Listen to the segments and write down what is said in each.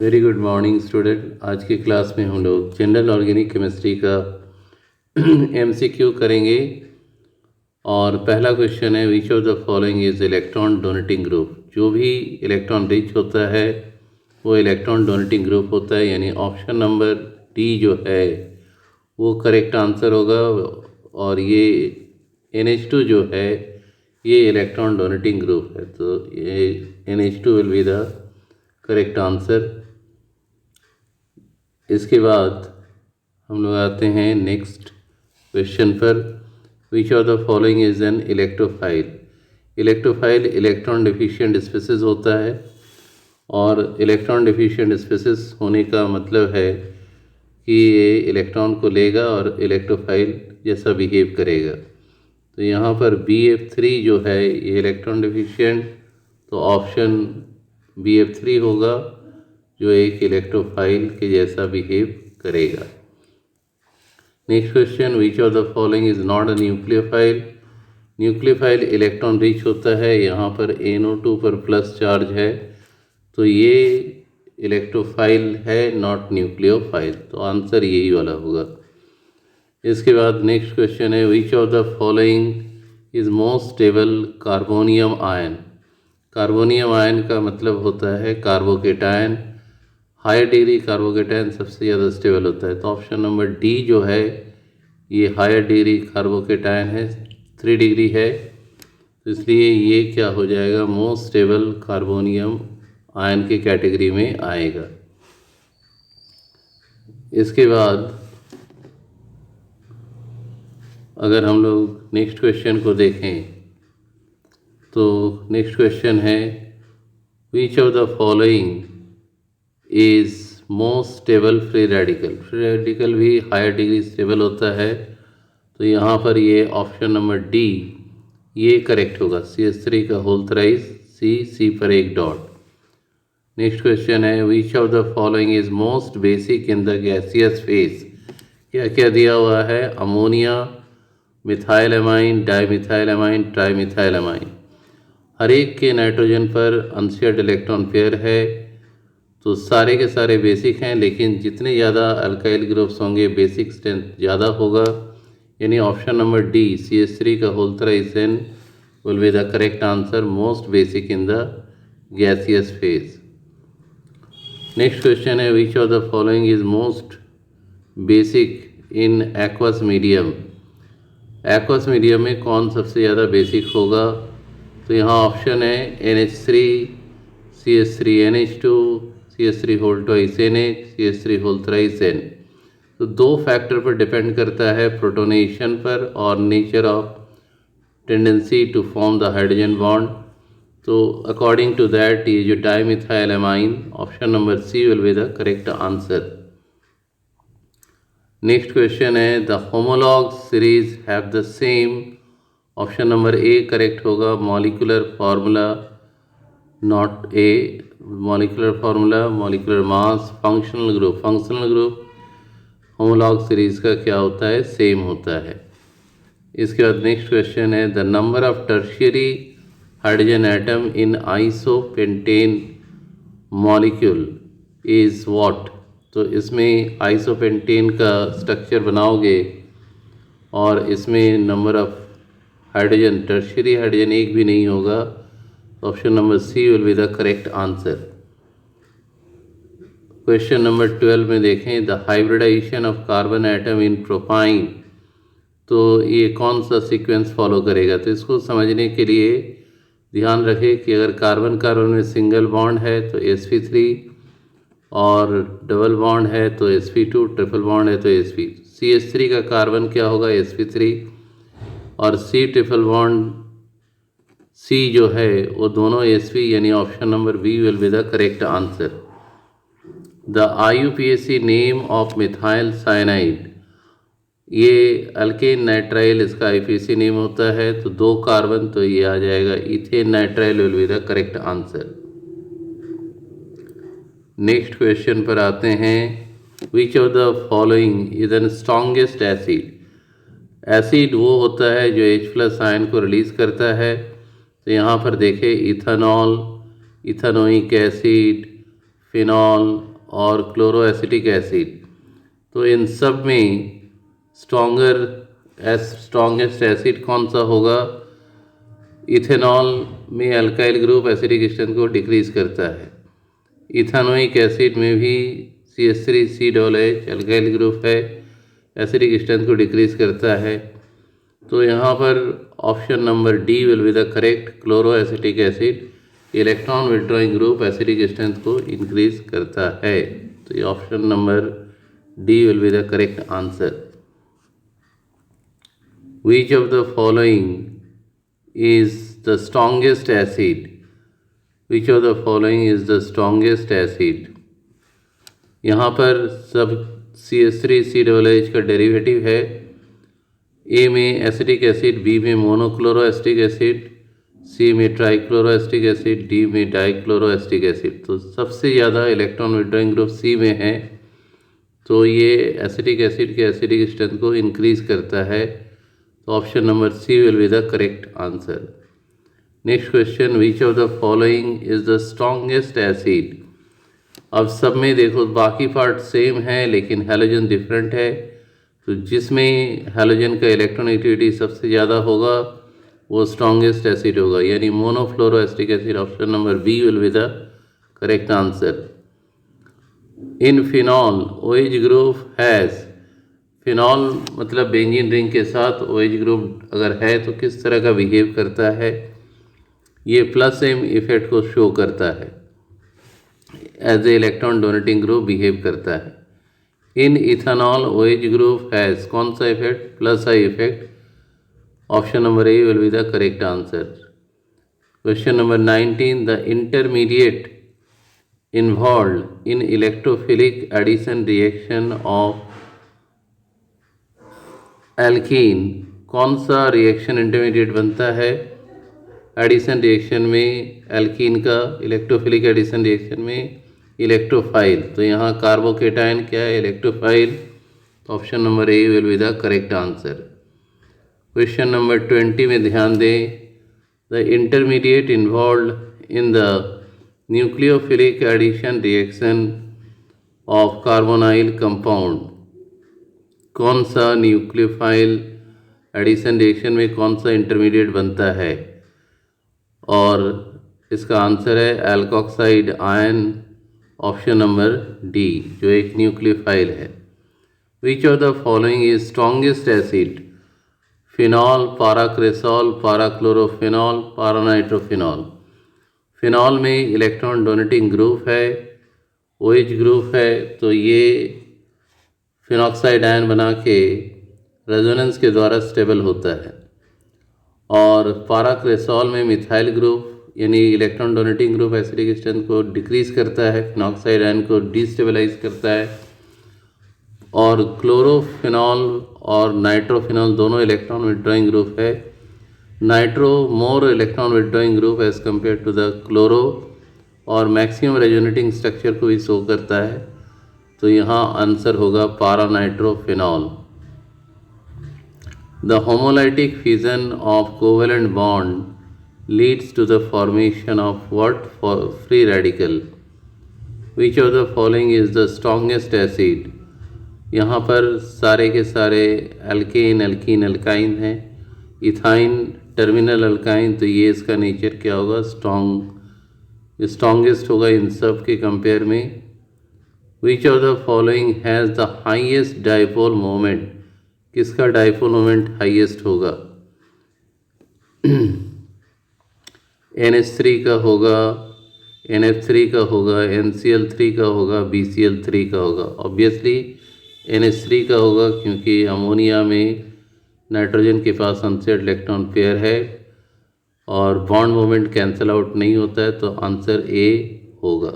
Very good morning student. आज की class में हम लोग जनरल ऑर्गेनिक केमिस्ट्री का एमसीक्यू करेंगे। और पहला क्वेश्चन है, which of the following is electron donating group. जो भी इलेक्ट्रॉन रिच होता है वो इलेक्ट्रॉन डोनेटिंग ग्रुप होता है, यानी ऑप्शन नंबर डी जो है वो करेक्ट आंसर होगा। और ये NH2 जो है ये इलेक्ट्रॉन डोनेटिंग ग्रुप है, तो ये NH2 will be the correct answer. इसके बाद हम लोग आते हैं नेक्स्ट क्वेश्चन पर। विच of the following is an electrophile. Electrophile electron deficient species होता है, और इलेक्ट्रॉन डिफिशिएंट स्पीसीज होने का मतलब है कि ये इलेक्ट्रॉन को लेगा और इलेक्ट्रोफाइल जैसा बिहेव करेगा। तो यहाँ पर BF3 जो है ये इलेक्ट्रॉन डिफिशिएंट, तो ऑप्शन BF3 होगा जो एक इलेक्ट्रोफाइल के जैसा बिहेव करेगा। Next question, which of the following is not a nucleophile. Nucleophile electron rich होता है, यहाँ पर NO2 पर प्लस चार्ज है, तो ये इलेक्ट्रोफाइल है, नॉट न्यूक्लियोफाइल, तो आंसर यही वाला होगा। इसके बाद नेक्स्ट क्वेश्चन है, which of the following is most stable carbonium ion. Carbonium ion का मतलब होता है कार्बोकेटायन। हायर डिग्री कार्बोकेटायन सबसे ज़्यादा स्टेबल होता है, तो ऑप्शन नंबर डी जो है ये हायर डिग्री कार्बोकेटायन है, 3 डिग्री है, तो इसलिए ये क्या हो जाएगा, मोस्ट स्टेबल कार्बोनियम आयन की कैटेगरी में आएगा। इसके बाद अगर हम लोग नेक्स्ट क्वेश्चन को देखें तो नेक्स्ट क्वेश्चन है, which of the following is most stable free radical. Free radical भी हायर डिग्री स्टेबल होता है, तो यहाँ पर ये ऑप्शन नंबर डी ये करेक्ट होगा। CH3 का होल थ्राइस C पर एक डॉट। नेक्स्ट क्वेश्चन है, which of the following is most basic in the gaseous phase. क्या क्या दिया हुआ है, ammonia, methyl amine, dimethyl amine, trimethyl amine. हर एक के नाइट्रोजन पर अनशेयर्ड इलेक्ट्रॉन पेयर है, तो सारे के सारे बेसिक हैं, लेकिन जितने ज़्यादा अल्काइल ग्रुप्स होंगे बेसिक स्ट्रेंथ ज़्यादा होगा, यानी ऑप्शन नंबर डी CH3 का whole thrice N will be the correct answer, most basic in the gaseous phase. Next question है, which of the following is most basic in aqueous medium. Aqueous medium में कौन सबसे ज़्यादा basic होगा, तो यहाँ option है NH3, CH3 NH2, CH3 whole twice NH, CH3 whole thrice N। तो 2 फैक्टर पर डिपेंड करता है, प्रोटोनेशन पर और nature of tendency to form the hydrogen bond. तो अकॉर्डिंग टू दैट ये जो dimethyl amine, option number C will be the correct answer. Next question है, the homolog series have the same. Option number A correct होगा, molecular formula not A, molecular formula, molecular mass, functional group. Functional group homolog series का क्या होता है, same होता है। इसके बाद नेक्स्ट क्वेश्चन है, the number of tertiary hydrogen atom in isopentane molecule is what. तो इसमें आइसोपेंटेन का स्ट्रक्चर बनाओगे और इसमें number of hydrogen, tertiary hydrogen एक भी नहीं होगा, option number C will be the correct answer. Question number 12 में देखें, the hybridisation of carbon atom in propyne. तो ये कौन सा सीक्वेंस फॉलो करेगा, तो इसको समझने के लिए ध्यान रखें कि अगर कार्बन कार्बन में सिंगल बॉन्ड है तो sp3, और डबल बॉन्ड है तो sp2, ट्रिपल बॉन्ड है तो sp। CH3 का कार्बन क्या होगा, sp3, और C ट्रिपल बॉन्ड C जो है वो दोनों sp, यानी option number B will be the correct answer. The IUPAC name of methyl cyanide. ये अल्केन नाइट्राइल इसका IUPAC नेम होता है, तो 2 कार्बन, तो ये आ जाएगा ethane nitrile will be the correct answer. Next question पर आते हैं, विच of the following is an strongest acid. Acid वो होता है जो H+ आयन को रिलीज़ करता है, तो यहाँ पर देखें इथेनॉल, इथेनोइक एसिड, फिनॉल, और क्लोरोएसिटिक एसिड। तो इन सब में स्ट्रॉन्गेस्ट एसिड कौन सा होगा? इथेनॉल में अल्काइल ग्रुप एसिडिक स्ट्रेंथ को डिक्रीज करता है। इथेनोइक एसिड में भी CH3COOH अल्काइल ग्रुप है, एसिडिक स्ट्रेंथ को डिक्रीज करता है। तो यहाँ पर option number D will be the correct. Chloroacetic acid electron withdrawing group acidic strength को इंक्रीज करता है। तो ये option number D will be the correct answer. Which of the following is the strongest acid? Which of the following is the strongest acid? यहाँ पर सब CH3COOH का derivative है। ए में एसिटिक एसिड, बी में मोनोक्लोरोएसिटिक एसिड, सी में ट्राइक्लोरोएसिटिक एसिड, डी में डाइक्लोरोएसिटिक acid. तो सबसे ज़्यादा इलेक्ट्रॉन विड्रॉइंग ग्रुप सी में है, तो ये एसिटिक एसिड के एसिडिक स्ट्रेंथ को इंक्रीज करता है। तो option number C will be the correct answer. Next question, which of the following is the strongest acid? अब सब में देखो बाकी पार्ट सेम है लेकिन हैलोजन डिफरेंट है, तो जिसमें हैलोजन का इलेक्ट्रोनेगेटिविटी सबसे ज़्यादा होगा वो स्ट्रॉन्गेस्ट एसिड होगा, यानी monofluoroacetic acid. Option number B will be the correct answer. In phenol OH group has, phenol मतलब बेंजीन रिंग के साथ OH ग्रुप अगर है तो किस तरह का बिहेव करता है? ये +M इफेक्ट को शो करता है, as a electron donating group behave करता है। In ethanol OH group has कौन सा effect? +I effect. Option number A will be the correct answer. Question number 19, the intermediate involve in electrophilic addition reaction of alkene, कौन सा reaction intermediate बनता है addition reaction में? Alkene का electrophilic addition reaction में electrophile. तो यहाँ carbocation क्या है? Electrophile. Option number A will be the correct answer. Question number 20 में ध्यान दें, the intermediate involve in the nucleophilic addition reaction of carbonyl compound, कौन सा न्यूक्लियोफाइल एडिशन रिएक्शन में कौन सा इंटरमीडिएट बनता है? और इसका आंसर है alkoxide ion, option number D, जो एक न्यूक्लियोफाइल है। Which of the following is strongest acid? Phenol, paracresol, parachlorophenol, paranitrophenol. Phenol में इलेक्ट्रॉन डोनेटिंग ग्रुप है, OH ग्रुप है, तो ये फिनॉक्साइड आयन बना के रेजोनेंस के द्वारा स्टेबल होता है। और पाराक्रेसॉल में मिथाइल ग्रुप यानी electron donating group acidic strength को डिक्रीज करता है, फिनॉक्साइड आयन को डिस्टेबलाइज करता है। और क्लोरोफिनॉल और नाइट्रोफिनॉल दोनों इलेक्ट्रॉन विड्रॉइंग ग्रुप है। Nitro more electron withdrawing group as compare to the chloro, और मैक्सिमम रेजोनेटिंग स्ट्रक्चर को भी शो करता है। तो यहाँ आंसर होगा पारानाइट्रोफिनॉल। The homolytic fission of covalent bond leads to the formation of what for free radical? Which of the following is the strongest acid? यहाँ पर सारे के सारे अल्केन, अल्कीन, अल्काइन हैं। इथाइन टर्मिनल अल्काइन, तो ये इसका नेचर क्या होगा? स्ट्रॉन्गेस्ट होगा इन सब के कंपेयर में। Which of the following has the highest dipole moment? किसका डाइपोल मोमेंट हाईएस्ट होगा? NH3 का होगा, NF3 का होगा, NCl3 का होगा, BCl3 का होगा। ऑब्वियसली NH3 का होगा क्योंकि अमोनिया में नाइट्रोजन के पास अनसेट इलेक्ट्रॉन पेयर है और बॉन्ड मोमेंट कैंसिल आउट नहीं होता है, तो आंसर ए होगा।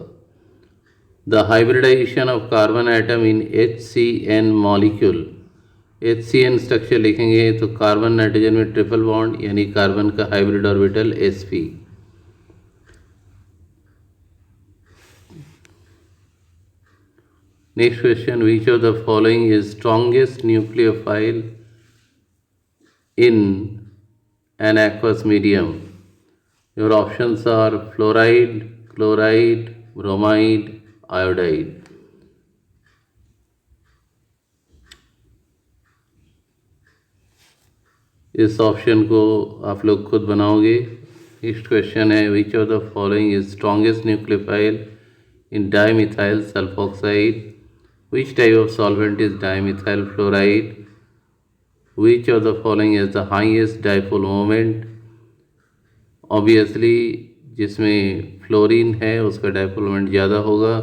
The hybridisation of carbon atom in HCN molecule, HCN structure लिखेंगे तो कार्बन नाइट्रोजन में ट्रिपल बॉन्ड यानी कार्बन का hybrid orbital sp। Next question, which of the following is strongest nucleophile in an aqueous medium? Your options are fluoride, chloride, bromide, iodide. इस option को आप लोग खुद बनाओगे। नेक्स्ट क्वेश्चन है which of the following is strongest nucleophile in dimethyl sulfoxide, which type of solvent is dimethyl fluoride, which of the following is the highest dipole moment. Obviously जिसमें fluorine है उसका dipole moment ज़्यादा होगा।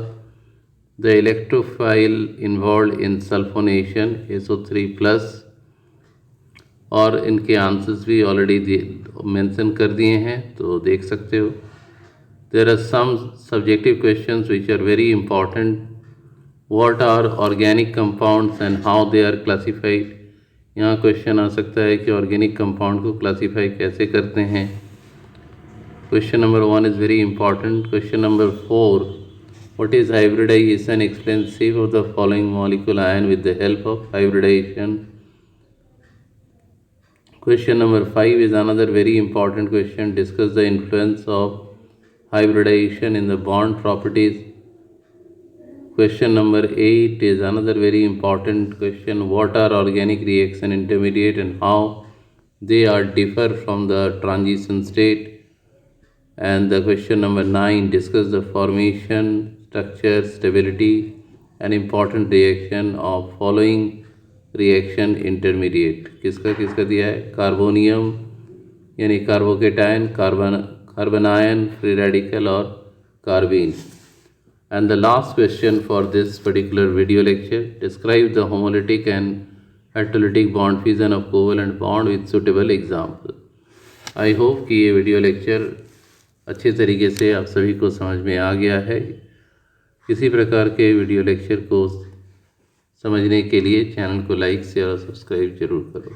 The electrophile involve in sulphonation SO3+, और इनके answers भी already mention कर दिए हैं तो देख सकते हो। There are some subjective questions which are very important. What are organic compounds and how they are classified. यहाँ क्वेश्चन आ सकता है कि ऑर्गेनिक कंपाउंड को क्लासीफाई कैसे करते हैं। Question number 1 is very important. Question number 4, what is hybridization? Explain shape of the following molecule ion with the help of hybridization. Question number 5 is another very important question. Discuss the influence of hybridization in the bond properties. Question number 8 is another very important question. What are organic reaction intermediate and how they are differ from the transition state? And the question number 9, discuss the formation, structure, stability and important reaction of following reaction intermediate. किसका किसका दिया है? Carbonium यानी carbocation, कार्बनायन, free radical और carbene. And the last question for this particular video lecture, describe the homolytic and hydrolytic bond fusion of covalent bond with suitable example. I hope कि ये video lecture अच्छे तरीके से आप सभी को समझ में आ गया है। किसी प्रकार के वीडियो लेक्चर को समझने के लिए चैनल को लाइक शेयर और सब्सक्राइब जरूर करो।